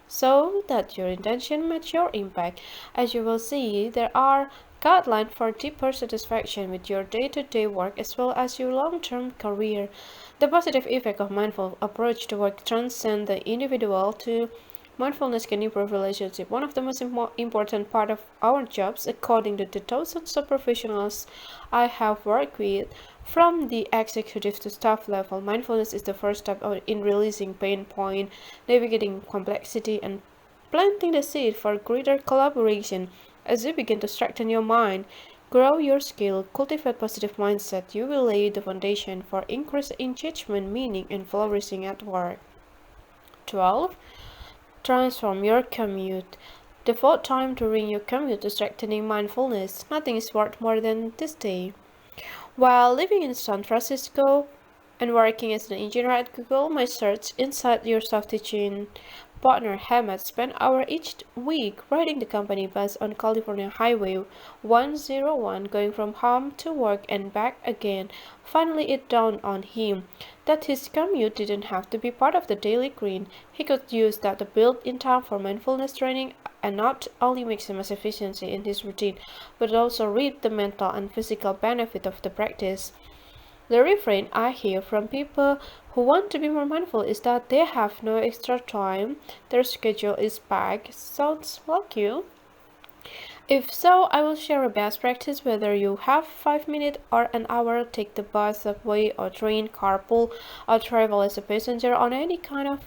so that your intention match your impact. As you will see, there are guidelines for deeper satisfaction with your day-to-day work as well as your long-term career. The positive effect of mindful approach to work transcends the individual to mindfulness can improve relationships. One of the most important part of our jobs, according to the thousands of professionals I have worked with, from the executive to staff level, mindfulness is the first step in releasing pain point, navigating complexity, and planting the seed for greater collaboration. As you begin to strengthen your mind, grow your skill, cultivate positive mindset, you will lay the foundation for increased engagement, meaning, and flourishing at work. 12. Transform your commute. Devote time during your commute to strengthening mindfulness. Nothing is worth more than this day. While living in San Francisco, And working as an engineer at Google, my search inside your self-teaching partner Hammett spent hours each week riding the company bus on California Highway 101 going from home to work and back again. Finally it dawned on him that his commute didn't have to be part of the daily grind. He could use that to build in time for mindfulness training and not only maximize efficiency in his routine, but also reap the mental and physical benefit of the practice. The refrain I hear from people who want to be more mindful is that they have no extra time, their schedule is packed. Sounds like you? If so, I will share a best practice whether you have 5 minutes or an hour, take the bus, subway, or train, carpool, or travel as a passenger on any kind of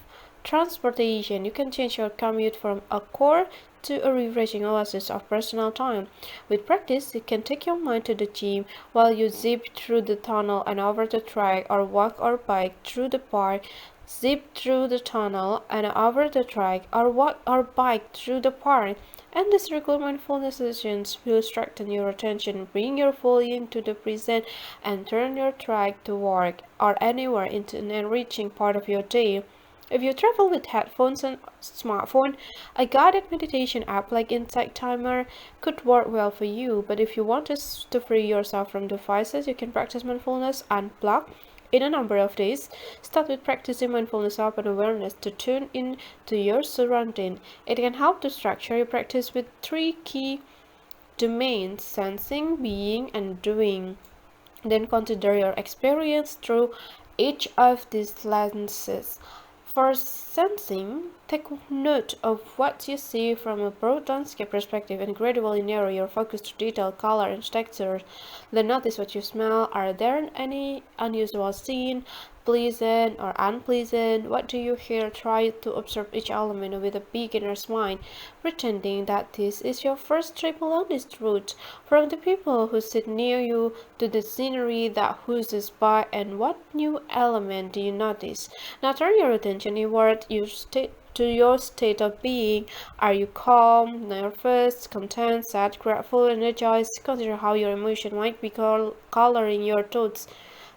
transportation. You can change your commute from a core to a refreshing oasis of personal time. With practice, you can take your mind to the gym while you zip through the tunnel and over the track, or walk or bike through the park, zip through the tunnel and over the track, or walk or bike through the park. And these regular mindfulness sessions will strengthen your attention, bring your fully into the present, and turn your track to work or anywhere into an enriching part of your day. If you travel with headphones and smartphone, a guided meditation app like Insight Timer could work well for you. But if you want to free yourself from devices, you can practice mindfulness unplugged in a number of days. Start with practicing mindfulness open awareness to tune in to your surrounding. It can help to structure your practice with three key domains: sensing, being, and doing. Then consider your experience through each of these lenses. For sensing, take note of what you see from a broad landscape perspective and gradually narrow your focus to detail, color, and texture. Then notice what you smell. Are there any unusual scene, pleasant or unpleasant? What do you hear? Try to observe each element with a beginner's mind, pretending that this is your first trip along this route. From the people who sit near you to the scenery that whizzes by, and what new element do you notice? Now turn your attention inward. To your state of being. Are you calm, nervous, content, sad, grateful, energized? Consider how your emotion might be coloring your thoughts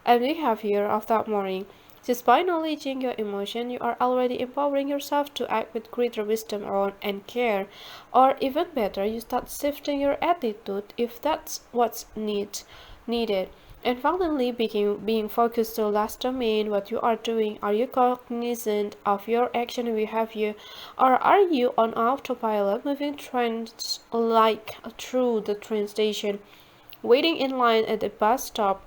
and behavior of that morning. Just by acknowledging your emotion, you are already empowering yourself to act with greater wisdom and care. Or even better, you start shifting your attitude if that's what's needed. And finally, being focused to last domain, what you are doing. Are you cognizant of your action and behavior, or are you on autopilot, moving trains like through the train station, waiting in line at the bus stop,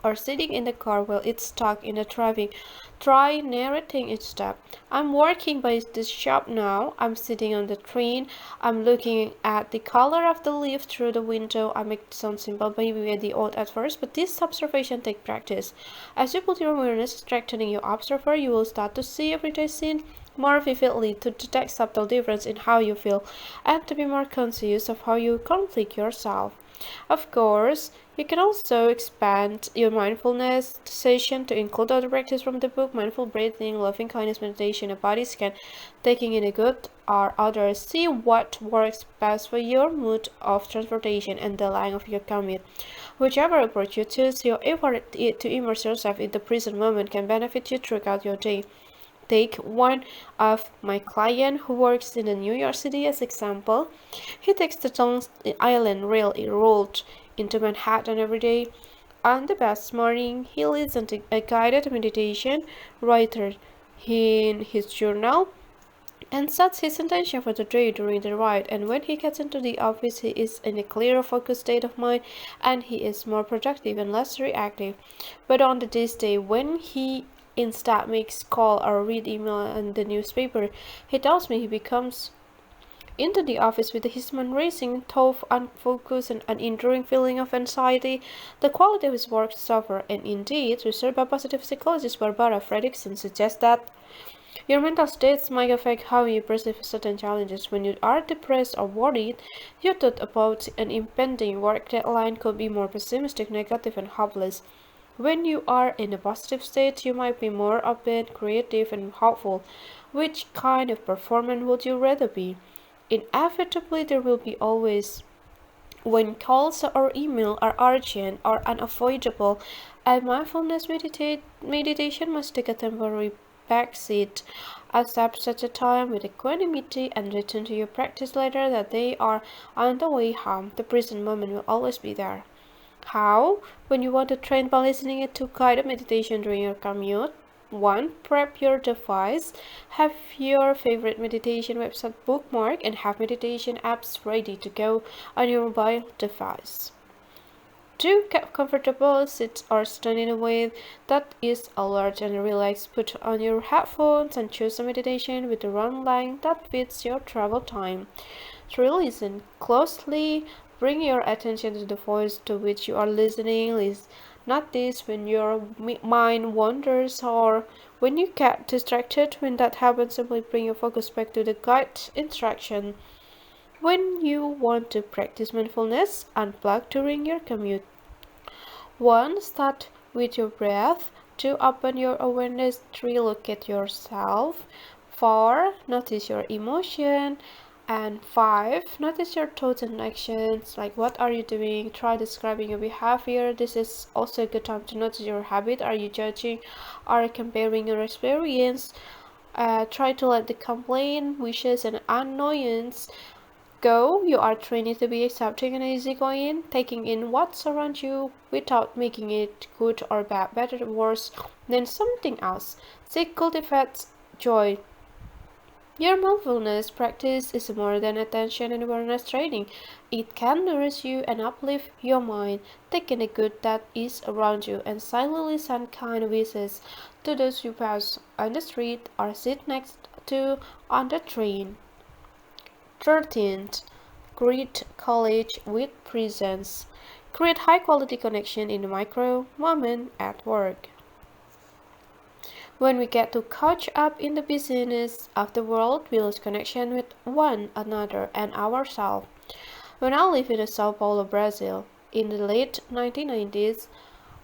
or sitting in the car while it's stuck in the traffic? Try narrating each step. I'm working by this shop now. I'm sitting on the train. I'm looking at the color of the leaf through the window. I make it sound simple, maybe odd at first, but this observation takes practice. As you put your awareness strengthening your observer, you will start to see everyday scene more vividly, to detect subtle difference in how you feel, and to be more conscious of how you conflict yourself. Of course, you can also expand your mindfulness session to include other practices from the book: mindful breathing, loving kindness meditation, a body scan, taking in a good or others. See what works best for your mood of transportation and the length of your commute. Whichever approach you choose, your effort to immerse yourself in the present moment can benefit you throughout your day. Take one of my clients who works in New York City as example. He takes the Long Island Rail route into Manhattan every day. On the best morning, he listens to a guided meditation writer in his journal and sets his intention for the day during the ride. And when he gets into the office, he is in a clearer, focused state of mind, and he is more productive and less reactive. But on this day, when he instead makes call or read email and the newspaper, he tells me he becomes into the office with his mind racing, tough, unfocused, and an enduring feeling of anxiety. The quality of his work suffer, and indeed, research by positive psychologist Barbara Fredrickson suggests that your mental states might affect how you perceive certain challenges. When you are depressed or worried, your thought about an impending work deadline could be more pessimistic, negative, and hopeless. When you are in a positive state, you might be more open, creative, and hopeful. Which kind of performance would you rather be? Inevitably, there will be always when calls or email are urgent or unavoidable, and mindfulness meditation must take a temporary backseat. Accept such a time with equanimity and return to your practice later that they are on the way home. The present moment will always be there. How? When you want to train by listening to guided meditation during your commute. 1. Prep your device. Have your favorite meditation website bookmarked and have meditation apps ready to go on your mobile device. 2. Get comfortable, sit or stand in a way that is alert and relaxed. Put on your headphones and choose a meditation with a run length that fits your travel time. 3. Listen closely. Bring your attention to the voice to which you are listening. Notice when your mind wanders or when you get distracted. When that happens, simply bring your focus back to the guide instruction. When you want to practice mindfulness, unplug during your commute. 1. Start with your breath. 2. Open your awareness. 3. Look at yourself. 4. Notice your emotion. And 5. Notice your thoughts and actions. Like, what are you doing? Try describing your behavior. This is also a good time to notice your habit. Are you judging? Are you comparing your experience? Try to let the complaint, wishes, and annoyance go. You are trained to be accepting and easygoing, taking in what's around you without making it good or bad, better or worse than something else. Seek cultivates joy. Your mindfulness practice is more than attention and awareness training. It can nourish you and uplift your mind, taking the good that is around you and silently send kind wishes to those you pass on the street or sit next to on the train. 13th. Greet college with presence. Create high-quality connection in the micro moment at work. When we get to catch up in the busyness of the world, we lose connection with one another and ourselves. When I lived in Sao Paulo, Brazil, in the late 1990s,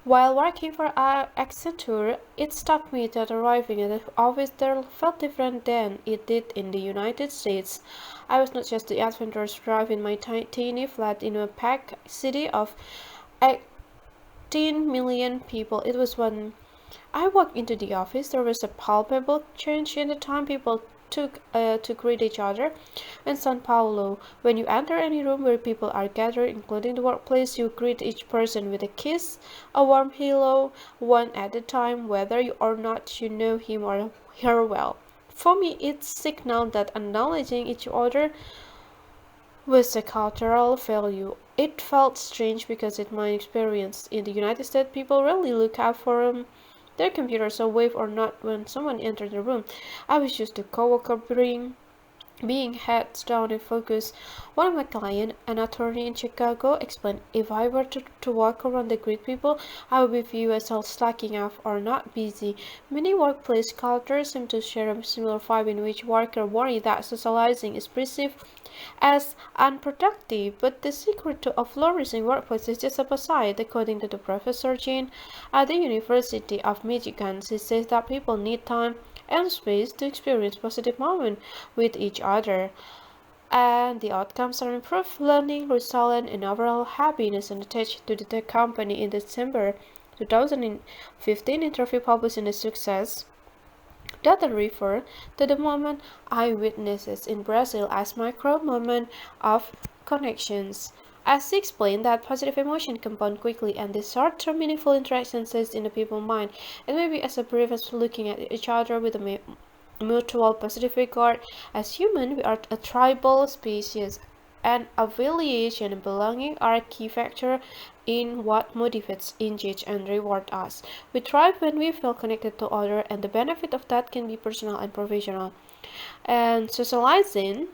while working for Accenture, it struck me that arriving at the office there felt different than it did in the United States. I was not just the adventurous drive in my tiny flat in a packed city of 18 million people. It was when I walked into the office, there was a palpable change in the time people took to greet each other. In São Paulo, when you enter any room where people are gathered, including the workplace, you greet each person with a kiss, a warm hello, one at a time, whether you or not you know him or her well. For me, it signaled that acknowledging each other was a cultural value. It felt strange because in my experience in the United States, people really look out for their computers or wave or not when someone entered the room. I was used to coworker being heads down and focused. One of my clients, an attorney in Chicago, explained if I were to walk around and greet people, I would be viewed as all slacking off or not busy. Many workplace cultures seem to share a similar vibe in which workers worry that socializing is perceived as unproductive, but the secret to a flourishing workplace is just opposite. According to the Professor Jean at the University of Michigan, she says that people need time and space to experience positive moments with each other, and the outcomes are improved learning, resilience, and overall happiness. And attached to the company in December 2015 interview published in the Success data refer to the moment eyewitnesses in Brazil as micro moment of connections. As he explained that positive emotion compound quickly and the short-term meaningful interactions in the people's mind, it may be as brief as looking at each other with a mutual positive regard. As human, we are a tribal species, and affiliation and belonging are a key factor in what motivates, engage, and reward us. We thrive when we feel connected to others, and the benefit of that can be personal and professional. And socializing,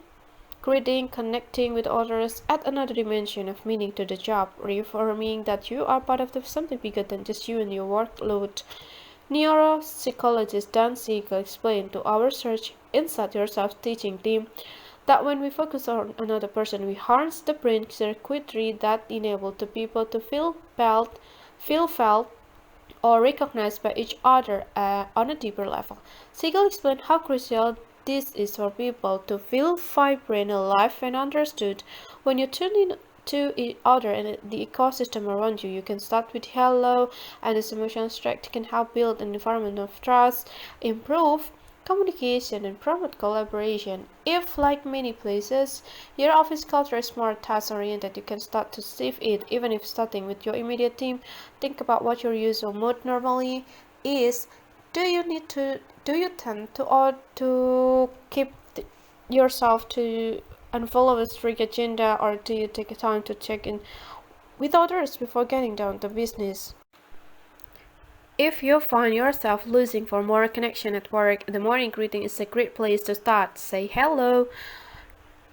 greeting, connecting with others add another dimension of meaning to the job, reaffirming that you are part of something bigger than just you and your workload. Neuropsychologist Dan Siegel explained to our Search Inside Yourself teaching team that when we focus on another person, we harness the brain circuitry that enables the people to feel felt, or recognized by each other on a deeper level. Siegel explained how crucial this is for people to feel vibrant, alive, and understood. When you tune in to each other and the ecosystem around you. You can start with hello, and this emotional strength can help build an environment of trust, improve communication, and promote collaboration. If, like many places, your office culture is more task-oriented, you can start to shift it. Even if starting with your immediate team, think about what your usual mode normally is. Do you tend to keep yourself to and follow a strict agenda, or do you take time to check in with others before getting down to business? If you find yourself losing for more connection at work, the morning greeting is a great place to start. Say hello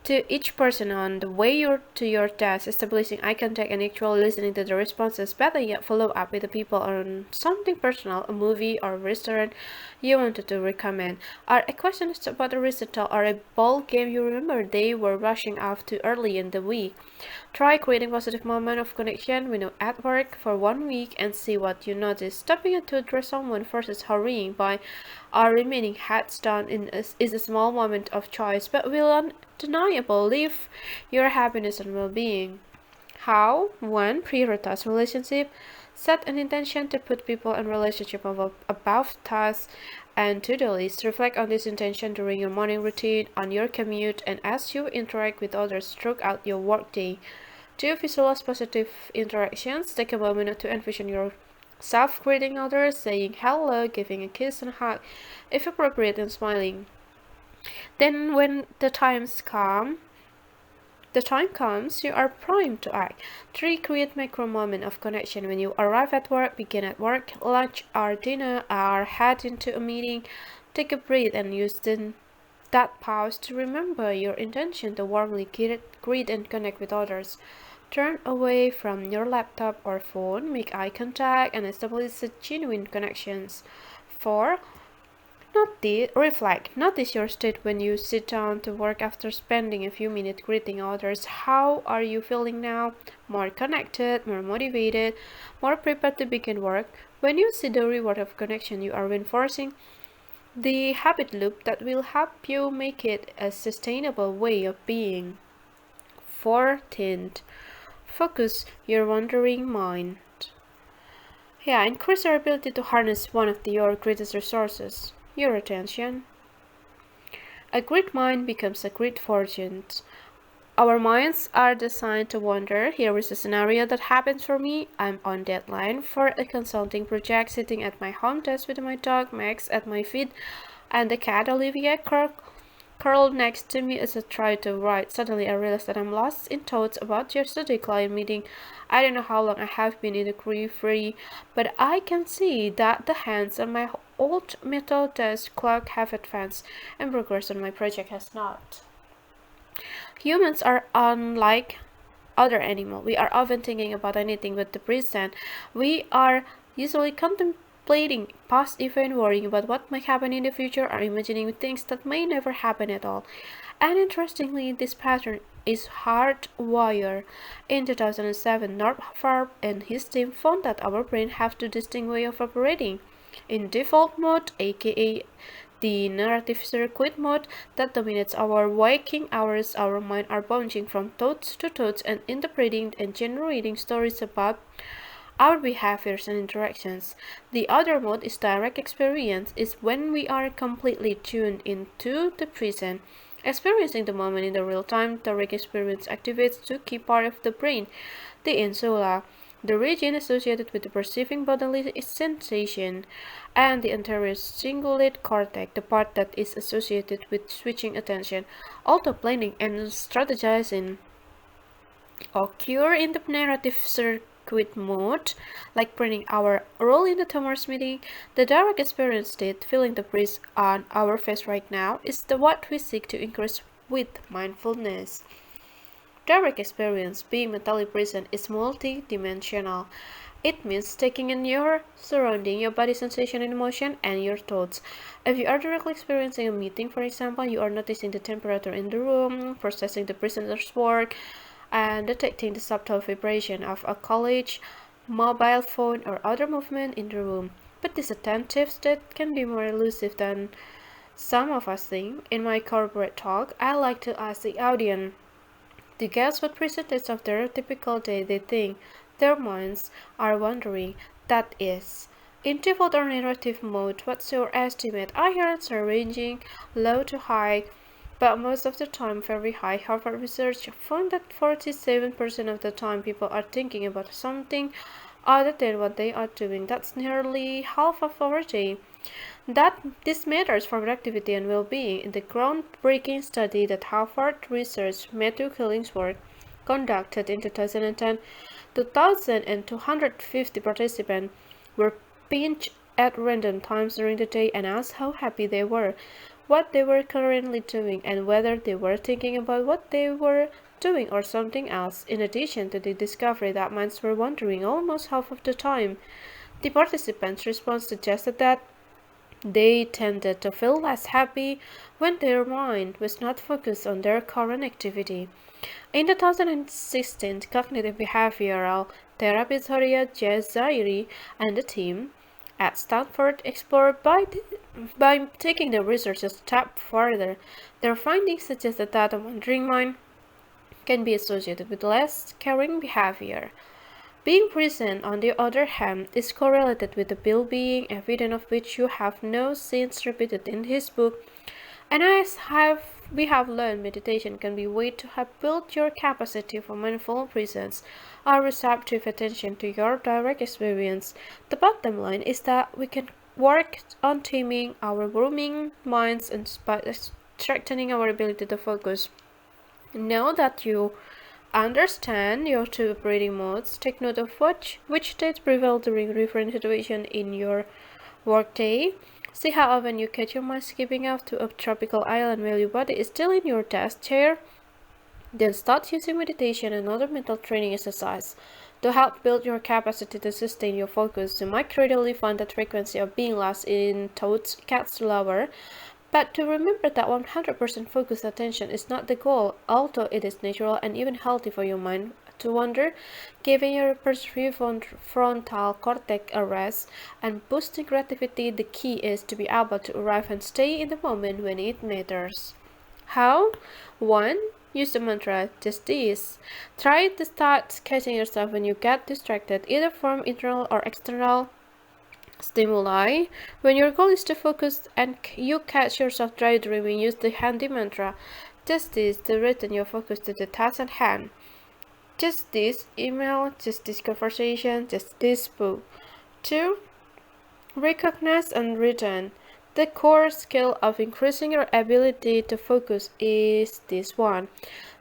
to each person on the way to your desk, establishing eye contact and actually listening to the responses. Better yet, follow up with the people on something personal, a movie or a restaurant you wanted to recommend. Are a question about a recital or a ball game you remember they were rushing off to early in the week. Try creating positive moment of connection when you're at work for 1 week and see what you notice. Stopping in to address someone versus hurrying by or remaining heads down is a small moment of choice, but will undeniable lift your happiness and well-being. How? 1. Prioritize relationship. Set an intention to put people and relationship above tasks and to-do lists. Reflect on this intention during your morning routine, on your commute, and as you interact with others throughout your workday. 2. Visualize positive interactions. Take a moment to envision yourself greeting others, saying hello, giving a kiss and a hug, if appropriate, and smiling. Then, when the time comes, you are primed to act. 3. Create micro moment of connection. When you arrive at work, begin at work, lunch or dinner, or head into a meeting, take a breath and use that pause to remember your intention to warmly greet and connect with others. Turn away from your laptop or phone, make eye contact, and establish genuine connections. 4. Reflect. Notice your state when you sit down to work after spending a few minutes greeting others. How are you feeling now? More connected, more motivated, more prepared to begin work? When you see the reward of connection, you are reinforcing the habit loop that will help you make it a sustainable way of being. 14th, focus your wandering mind. Increase your ability to harness one of your greatest resources, your attention. A great mind becomes a great fortune. Our minds are designed to wander. Here is a scenario that happens for me. I'm on deadline for a consulting project, sitting at my home desk with my dog Max at my feet and the cat Olivia curled next to me as I try to write. Suddenly I realize that I'm lost in thoughts about yesterday client meeting. I don't know how long I have been in the grief-free, but I can see that the hands on my old metal desk clock have advanced and progress on my project has not. Humans are unlike other animals. We are often thinking about anything but the present. We are usually contemplating past events, worrying about what might happen in the future, or imagining things that may never happen at all. And interestingly, this pattern is hardwired. In 2007, Northrop and his team found that our brain have two distinct ways of operating. In default mode, aka the narrative circuit mode that dominates our waking hours, our mind are bouncing from thoughts to thoughts and interpreting and generating stories about our behaviors and interactions. The other mode is direct experience, is when we are completely tuned into the present, experiencing the moment in the real time. Direct experience activates two key parts of the brain, the insula, the region associated with the perceiving bodily sensation, and the anterior cingulate cortex, the part that is associated with switching attention. Although planning and strategizing occur in the narrative circuit mode, like planning our role in the tomorrow's meeting, the direct experience state, feeling the breeze on our face right now, is what we seek to increase with mindfulness. Direct experience, being mentally present, is multi-dimensional. It means taking in your surrounding, your body sensation and emotion, and your thoughts. If you are directly experiencing a meeting, for example, you are noticing the temperature in the room, processing the presenter's work, and detecting the subtle vibration of a colleague's mobile phone or other movement in the room. But this attentive state can be more elusive than some of us think. In my corporate talk, I like to ask the audience, To guess what percentage of their typical day they think their minds are wandering, that is. In default or narrative mode, what's your estimate? I hear it's ranging low to high, but most of the time very high. Harvard research found that 47% of the time people are thinking about something other than what they are doing. That's nearly half of our day. That this matters for productivity and well-being. In the groundbreaking study that Harvard research Matthew Killingsworth conducted in 2010, 2,250 participants were pinched at random times during the day and asked how happy they were, what they were currently doing, and whether they were thinking about what they were doing or something else. In addition to the discovery that minds were wandering almost half of the time, the participants' response suggested that they tended to feel less happy when their mind was not focused on their current activity. In 2016, cognitive behavioral therapist Horia Jazairi and the team at Stanford explored by taking the research a step further. Their findings suggested that a wandering mind can be associated with less caring behavior. Being present, on the other hand, is correlated with the well-being, evidence of which you have no since repeated in his book. And we have learned, meditation can be a way to have built your capacity for mindful presence or receptive attention to your direct experience. The bottom line is that we can work on taming our roaming minds and by strengthening our ability to focus. Now that you understand your two operating modes, take note of which states prevail during different situations in your workday. See how often you catch your mind skipping off to a tropical island while your body is still in your desk chair. Then start using meditation and other mental training exercise to help build your capacity to sustain your focus. You might readily find that frequency of being lost in thoughts gets lower, but to remember that 100% focused attention is not the goal, although it is natural and even healthy for your mind to wander, giving your prefrontal cortex a rest and boosting creativity. The key is to be able to arrive and stay in the moment when it matters. How? 1. Use the mantra, just this. Try to start catching yourself when you get distracted, either from internal or external stimuli. When your goal is to focus and you catch yourself daydreaming, use the handy mantra, just this, to return your focus to the task at hand. Just this email, just this conversation, just this book. 2. Recognize and return. The core skill of increasing your ability to focus is this one.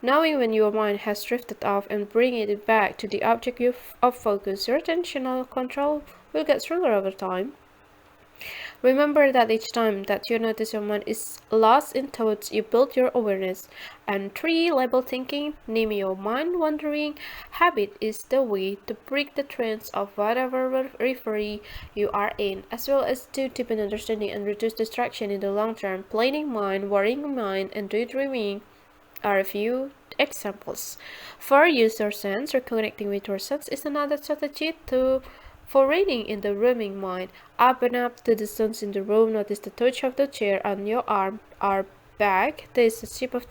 Knowing when your mind has drifted off and bringing it back to the object of focus, your attentional control will get stronger over time. Remember that each time that you notice your mind is lost in thoughts, you build your awareness. And 3. Label thinking. Name your mind wandering habit is the way to break the trends of whatever reverie you are in, as well as to deepen understanding and reduce distraction in the long term. Planning mind, worrying mind, and daydreaming are a few examples. For user sense, reconnecting with your sense is another strategy for reading in the roaming mind. Open up to the sounds in the room. Notice the touch of the chair on your arm or back. There is a shape of